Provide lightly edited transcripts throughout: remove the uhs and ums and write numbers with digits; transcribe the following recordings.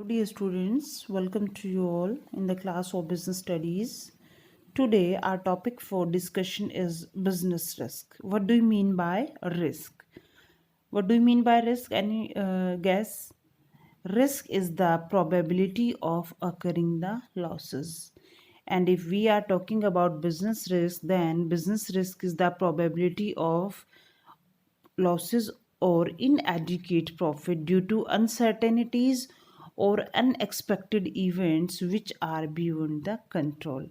Dear students, welcome to you all in the class of business studies. Today, our topic for discussion is business risk. What do you mean by risk? What do you mean by risk? Any guess? Risk is the probability of occurring the losses. And if we are talking about business risk, then business risk is the probability of losses or inadequate profit due to uncertainties or unexpected events which are beyond the control.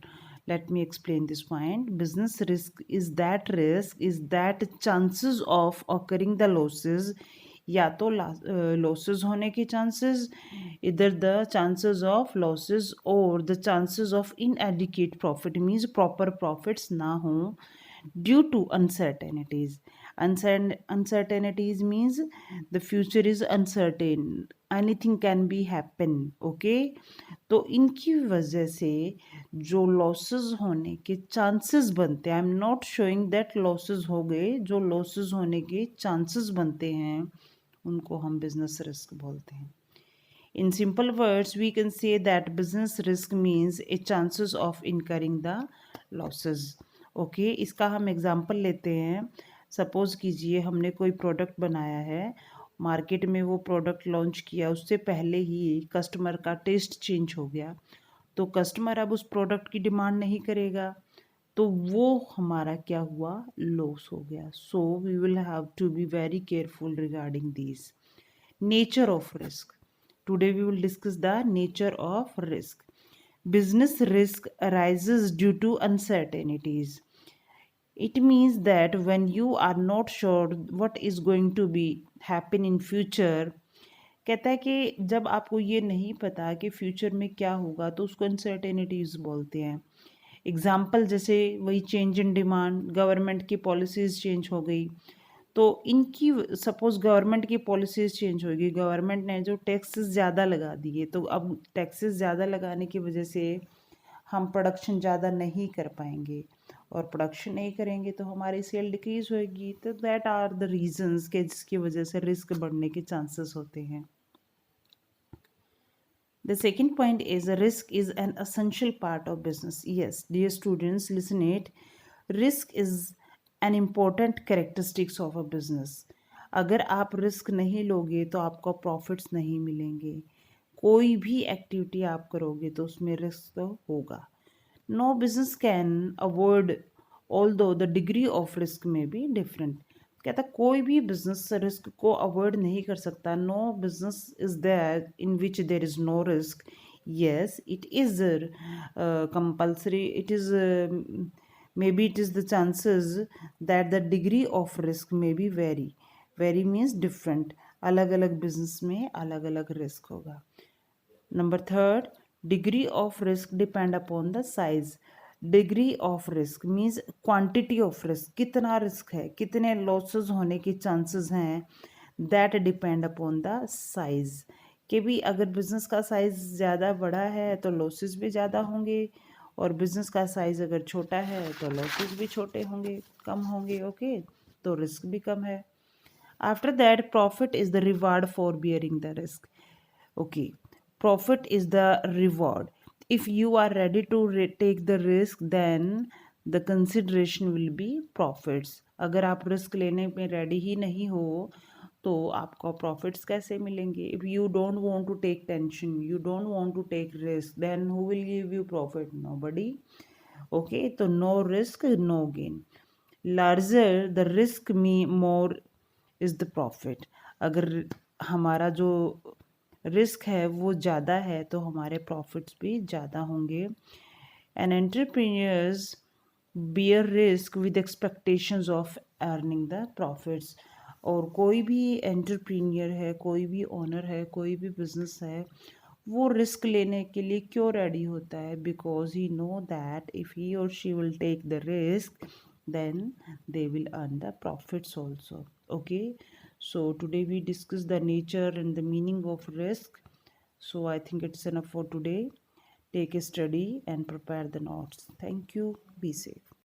Let me explain this point. Business risk is that chances of occurring the losses, या तो losses होने के chances, either the chances of losses or the chances of inadequate profit means proper profits ना हो due to uncertainties. Uncertainties means the future is uncertain, anything can be happen. Okay, तो इनकी वजह से जो लॉसेस होने के चांसेस बनते हैं, I am not showing that losses हो गए, जो लॉसेस होने के चांसेस बनते हैं उनको हम बिजनेस रिस्क बोलते हैं. In simple words, we can say that business risk means a chances of incurring the losses. Okay इसका हम एग्जांपल लेते हैं. सपोज कीजिए हमने कोई प्रोडक्ट बनाया है, मार्केट में वो प्रोडक्ट लॉन्च किया, उससे पहले ही कस्टमर का टेस्ट चेंज हो गया, तो कस्टमर अब उस प्रोडक्ट की डिमांड नहीं करेगा, तो वो हमारा क्या हुआ, लॉस हो गया. So we will have to be very careful regarding this. Nature of risk. Today we will discuss the nature of risk. Business risk arises due to uncertainties. It means that when you are not sure what is going to be happen in future, कहता है कि जब आपको ये नहीं पता कि future में क्या होगा तो उसको अनसर्टेनिटीज बोलते हैं. एग्जाम्पल जैसे वही चेंज इन डिमांड, गवर्नमेंट की पॉलिसीज़ चेंज हो गई, तो इनकी सपोज गवर्नमेंट की पॉलिसीज़ चेंज होगी, गवर्नमेंट ने जो टैक्सेस ज़्यादा लगा दिए, तो अब टैक्सेस ज़्यादा लगाने की वजह से हम प्रोडक्शन ज़्यादा नहीं कर पाएंगे, और प्रोडक्शन नहीं करेंगे तो हमारी सेल डिक्रीज होगी. तो दैट आर द रीजंस के जिसकी वजह से रिस्क बढ़ने के चांसेस होते हैं. The second point is risk is an essential part of business. Yes, dear students, listen it. Risk is an important characteristics of a business. अगर आप रिस्क नहीं लोगे तो आपको प्रॉफिट्स नहीं मिलेंगे. कोई भी एक्टिविटी आप करोगे तो उसमें रिस्क तो होगा. No business can avoid although the degree of risk may be different. कहता कोई भी बिजनेस रिस्क को अवॉइड नहीं कर सकता. No business is there in which there is no risk. yes it is compulsory, it is maybe it is the chances that the degree of risk may be vary means different. अलग अलग business में अलग अलग risk होगा. Number third, degree of risk depend upon the size. Degree of risk means quantity of risk, कितना risk है, कितने losses होने के चांसेस हैं, that depend upon the size. कि भी अगर बिजनेस का साइज ज़्यादा बड़ा है तो लॉसेस भी ज़्यादा होंगे, और बिजनेस का साइज अगर छोटा है तो लॉसेस भी छोटे होंगे, कम होंगे. ओके, तो रिस्क भी कम है. After that profit is the reward for bearing the risk. Okay, profit is the reward. If you are ready to take the risk, then the consideration will be profits. अगर आप risk लेने में ready ही नहीं हो तो आपको profits कैसे मिलेंगे. If you don't want to take tension, you don't want to take risk, then who will give you profit, nobody. Okay, तो no risk no gain. Larger the risk me more is the profit. अगर हमारा जो risk है वो ज़्यादा है तो हमारे प्रॉफिट्स भी ज़्यादा होंगे. And entrepreneurs bear risk with expectations of earning the profits. और कोई भी एंटरप्रेन्योर है, कोई भी ओनर है, कोई भी बिजनेस है, वो रिस्क लेने के लिए क्यों रेडी होता है, because he know that if he or she will take the risk then they will earn the profits also. Okay, so today we discuss the nature and the meaning of risk. So I think it's enough for today. Take a study and prepare the notes. Thank you. Be safe.